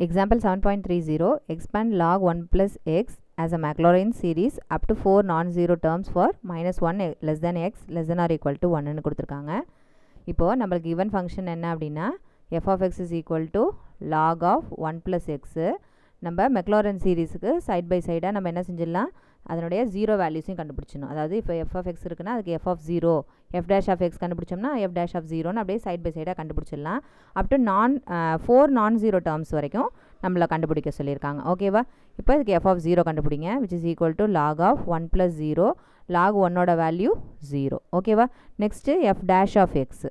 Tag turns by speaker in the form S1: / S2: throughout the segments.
S1: Example 7.30 expand log 1 plus x as a Maclaurin series up to 4 non-zero terms for minus 1 less than x less than or equal to 1 ன்னு கொடுத்திருக்காங்க. இப்போ நம்மளுக்கு given function என்ன அப்படின்னா f of x is equal to log of 1 plus x. நம்ம Maclaurin சீரீஸுக்கு side by சைடாக நம்ம என்ன செஞ்சிடலாம், அதனுடைய ஜீரோ வேல்யூஸையும் கண்டுபிடிச்சிடணும். அதாவது இப்போ f of x இருக்குன்னா அதுக்கு f of 0 f dash of x கண்டுபிடிச்சோம்னா f dash of 0ன்னு அப்படியே சைட் பை சைடாக கண்டுபிடிச்சிடலாம். அப் டு 4 non-zero terms வரைக்கும் நம்மளை கண்டுபிடிக்க சொல்லியிருக்காங்க. ஓகேவா? இப்போ இதுக்கு f of 0 கண்டுபிடிங்க, which is equal to log of 1 plus 0. log 1ஓட வேல்யூ 0. ஓகேவா? Next f dash of x.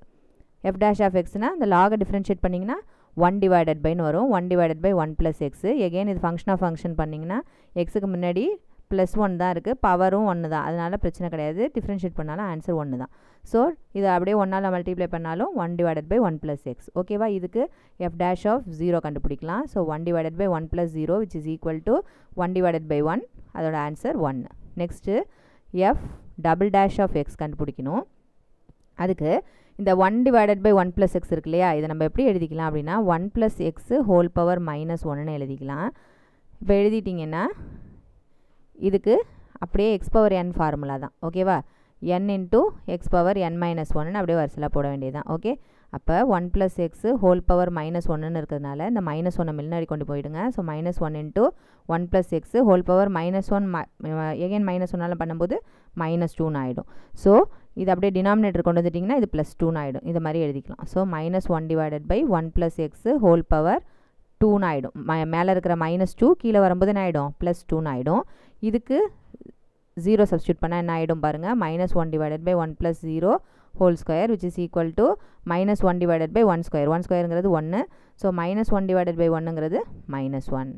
S1: f dash of xனா இந்த லாகை டிஃப்ரென்ஷியேட் பண்ணிங்கன்னா 1 divided by வரும். 1 divided by 1 plus x. Again இது ஃபங்க்ஷன் ஆஃப் ஃபங்க்ஷன் பண்ணிங்கன்னா எக்ஸுக்கு முன்னாடி ப்ளஸ் 1 தான் இருக்குது, பவரும் 1 தான், அதனால் பிரச்சனை கிடையாது. டிஃப்ரென்ஷியேட் பண்ணாலும் ஆன்சர் 1 தான். ஸோ இதை அப்படியே 1ஆல் மல்டிப்ளை பண்ணாலும் 1 divided by 1 plus x. ஓகேவா? இதுக்கு f dash of 0 கண்டுபிடிக்கலாம். So 1 divided by 1 plus 0 which is equal to 1 divided by 1. அதோட answer 1. Next f double dash of x கண்டுபிடிக்கணும். அதுக்கு இந்த 1 divided by 1 plus x இருக்கு இல்லையா, இதை நம்ம எப்படி எழுதிக்கலாம் அப்படின்னா 1 plus x whole power minus 1ன்னு எழுதிக்கலாம். இப்போ எழுதிட்டிங்கன்னா இதுக்கு அப்படியே x power n ஃபார்முலா தான். ஓகேவா? n into x power n minus 1ன்னு அப்படியே வரிசையில் போட வேண்டியதுதான். ஓகே, அப்போ 1 plus x whole power minus 1ன்னு இருக்கிறதுனால இந்த மைனஸ் 1 முன்னாடி கொண்டு போயிடுங்க. So minus 1 into 1 plus x whole power minus 1 again minus 1ஆல் பண்ணும்போது மைனஸ் 2ன்னு ஆகிடும். ஸோ இது அப்படியே டினாமினேட்டர் கொண்டு வந்துட்டிங்கன்னா இது ப்ளஸ் 2ன்னு ஆகிடும். இது மாதிரி எழுதிக்கலாம். So minus 1 divided by 1 plus x whole power 2ன்னு ஆகிடும். மேலே இருக்கிற மைனஸ் 2 கீழே வரும்போது என்ன ஆகிடும், ப்ளஸ் 2ன்னு ஆகிடும். இதுக்கு 0 சப்ஸ்டியூட் பண்ணால் என்ன ஆகிடும் பாருங்கள், minus 1 divided by 1 plus 0 whole square which is equal to minus 1 divided by 1 square. 1 squareங்கிறது 1. ஸோ மைனஸ் 1 divided by 1ங்கிறது minus 1.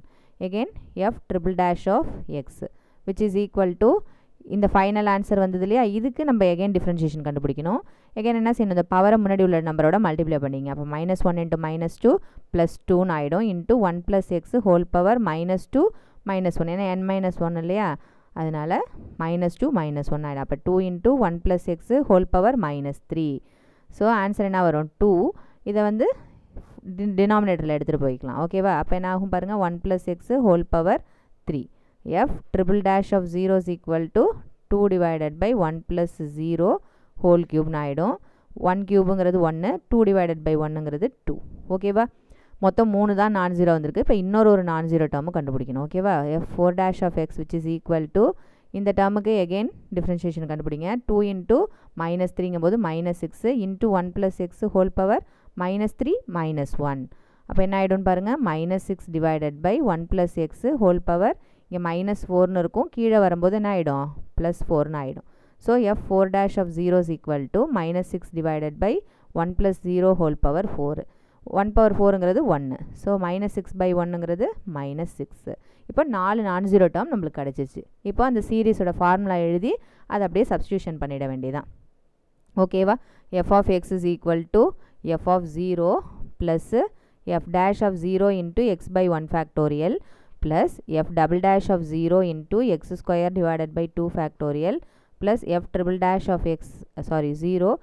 S1: Again f triple dash of x which is equal to இந்த final answer வந்தது இல்லையா, இதுக்கு நம்ம again differentiation கண்டுபிடிக்கணும். Again என்ன செய்யணும், இந்த பவரை முன்னாடி உள்ள நம்பரோட மல்டிப்ளை பண்ணிங்க. அப்போ மைனஸ் 1 into மைனஸ் 2 ப்ளஸ் 2ன்னு ஆகிடும். Into 1 plus x whole power minus 2 minus 1. ஏன்னா n மைனஸ் 1 இல்லையா, அதனால் மைனஸ் 2 மைனஸ் 1 ஆகிடும். அப்போ 2 into 1 plus x whole power minus 3. So answer என்ன வரும், 2. இதை வந்து டினாமினேட்டரில் எடுத்துகிட்டு போய்க்கலாம். ஓகேவா? அப்போ என்ன ஆகும் பாருங்கள், 1 plus x whole power 3. f triple dash of 0 is equal to 2 divided by 1 plus 0 whole cube ஆகிடும். 1 cube-ங்கிறது 1, 2 divided by 1ங்கிறது 2. ஓகேவா? மொத்தம் 3 தான் நான் ஜீரோ வந்திருக்கு. இப்போ இன்னொரு நான் ஜீரோ டேர்மு கண்டுபிடிக்கணும். ஓகேவா? f 4 dash of x which is equal to இந்த டேர்முக்கு எகெயின் டிஃப்ரென்ஷியேஷன் கண்டுபிடிங்க. 2 into மைனஸ் 3ங்கும் போது minus 6 into 1 plus x whole power minus 3 minus 1. அப்போ என்ன ஆகிடும்னு பாருங்கள், minus 6 divided by 1 plus x whole power இங்கே மைனஸ் 4ன்னு இருக்கும், கீழே வரும்போது என்ன ஆகிடும், ப்ளஸ் 4ன்னு ஆகிடும். So f 4 dash of 0 is equal to minus 6 divided by 1 plus 0 whole power 4. 1 power 4ங்கிறது 1. ஸோ மைனஸ் 6 by 1ங்கிறது மைனஸ் 6. இப்போ 4 நான்-ஜீரோ டேர்ம் நம்மளுக்கு கிடச்சிச்சு. இப்போ அந்த சீரீஸோட ஃபார்முலா எழுதி அதை அப்படியே சப்ஸ்டியூஷன் பண்ணிட வேண்டியதான். ஓகேவா? f of x is equal to f of 0 plus f dash of 0 into x by 1 factorial plus f double dash of 0 into x square divided by 2 factorial plus f triple dash of 0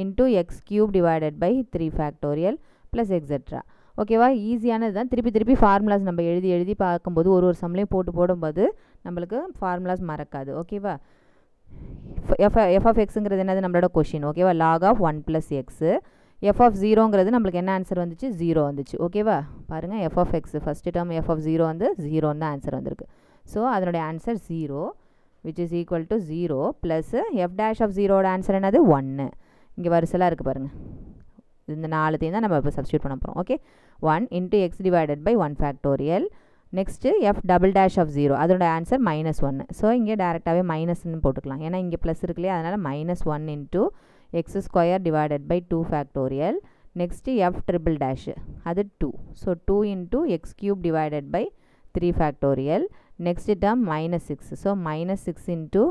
S1: into x cube divided by 3 factorial plus etc. ஓகேவா? ஈஸியானது தான். திருப்பி formulas நம்ம எழுதி பார்க்கும்போது ஒரு சம்லையும் போடும்போது நம்மளுக்கு ஃபார்முலாஸ் மறக்காது. ஓகேவா? f of xங்கிறது என்னது, நம்மளோட கொஷின். ஓகேவா? log of 1 plus x. f of 0ங்கிறது நம்மளுக்கு என்ன ஆன்சர் வந்துச்சு, 0 வந்துச்சு. ஓகேவா? பாருங்கள், f of x first term f of 0 வந்து 0 தான் ஆன்சர் வந்திருக்கு. ஸோ அதனுடைய answer 0 which is equal to 0 plus f dash of 0ஓட ஆன்சர் என்னது, 1. இங்கே வரிசலாக இருக்குது பாருங்கள், இந்த 4த்தையும் தான் நம்ம இப்போ சப்ஸ்டியூட் பண்ண போகிறோம். Okay, 1 into x divided by 1 factorial. Next f double dash of 0 அதோட ஆன்சர் மைனஸ் 1. ஸோ இங்கே டேரெக்டாகவே மைனஸ்ன்னு போட்டுக்கலாம், ஏன்னா இங்கே ப்ளஸ் இருக்கு இல்லையா, அதனால் minus 1 into x square divided by 2 factorial. next f triple dash அது 2. so 2 into x cube divided by 3 factorial. next term minus 6. so minus 6 into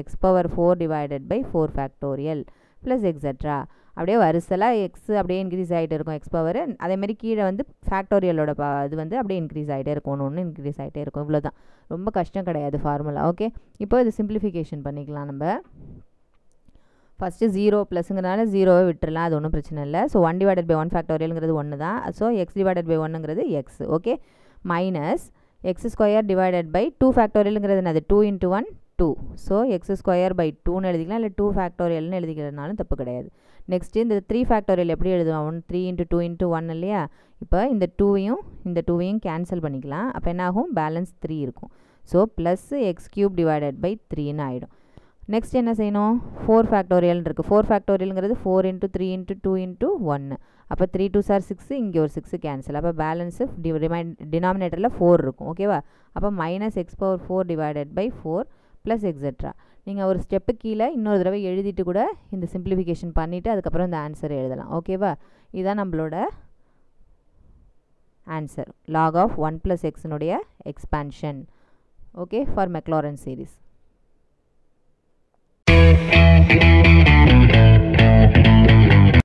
S1: x power 4 divided by 4 factorial plus etc. அப்படியே வரிசலாக X அப்படியே increase ஆகிட்டே இருக்கும், X power. அதேமாதிரி கீழே வந்து ஃபேக்டோரியலோட இது வந்து அப்படியே இன்க்ரீஸ் ஆகிட்டே இருக்கும், ஒன்று இன்க்ரீஸ் ஆகிட்டே இருக்கும். இவ்வளோ தான், ரொம்ப கஷ்டம் கிடையாது ஃபார்முலா. ஓகே, இப்போ இது சிம்பிளிஃபிகேஷன் பண்ணிக்கலாம் நம்ம. ஃபஸ்ட்டு 0 ப்ளஸ்ங்கிறதுனால 0வை விட்டுறலாம், அது ஒன்றும் பிரச்சனை இல்லை. ஸோ 1 divided by 1 ஃபேக்டோரியல்ங்கிறது 1 தான். ஸோ x divided by 1ங்கிறது x. Okay, minus x square divided by 2 ஃபேக்டோரியலுங்கிறது என்னது 2 into 1 2. So x square by 2ன்னு எழுதிக்கலாம், இல்லை 2 ஃபேக்டோரியல்னு எழுதிக்கிறதுனாலும் தப்பு கிடையாது. நெக்ஸ்ட்டு இந்த 3 ஃபேக்டோரியல் எப்படி எழுதுவோம், 3 இன்ட்டு 2 இன்ட்டு 1 இல்லையா. இப்போ இந்த 2வையும் கேன்சல் பண்ணிக்கலாம். அப்போ என்ன ஆகும், பேலன்ஸ் 3 இருக்கும். So plus x cube divided by 3ன்னு ஆகிடும். நெக்ஸ்ட் என்ன செய்யணும், 4 ஃபேக்டோரியல் இருக்குது. 4 ஃபேக்டோரியலுங்கிறது 4 இன்ட்டு 3 இன்ட்டு 2 இன்ட்டு 1. அப்போ 3 2 சார் 6, இங்கே ஒரு 6 கேன்சல். அப்போ பேலன்ஸு டினாமினேட்டரில் 4 இருக்கும். ஓகேவா. அப்போ minus x power 4 divided by 4 plus etcetera. நீங்கள் ஒரு ஸ்டெப்பு கீழே இன்னொரு தடவை எழுதிட்டு கூட இந்த சிம்பிளிஃபிகேஷன் பண்ணிவிட்டு அதுக்கப்புறம் இந்த ஆன்சர் எழுதலாம். ஓகேவா. இதுதான் நம்மளோட ஆன்சர், log of 1 plus xனுடைய expansion. Okay, for Maclaurin series.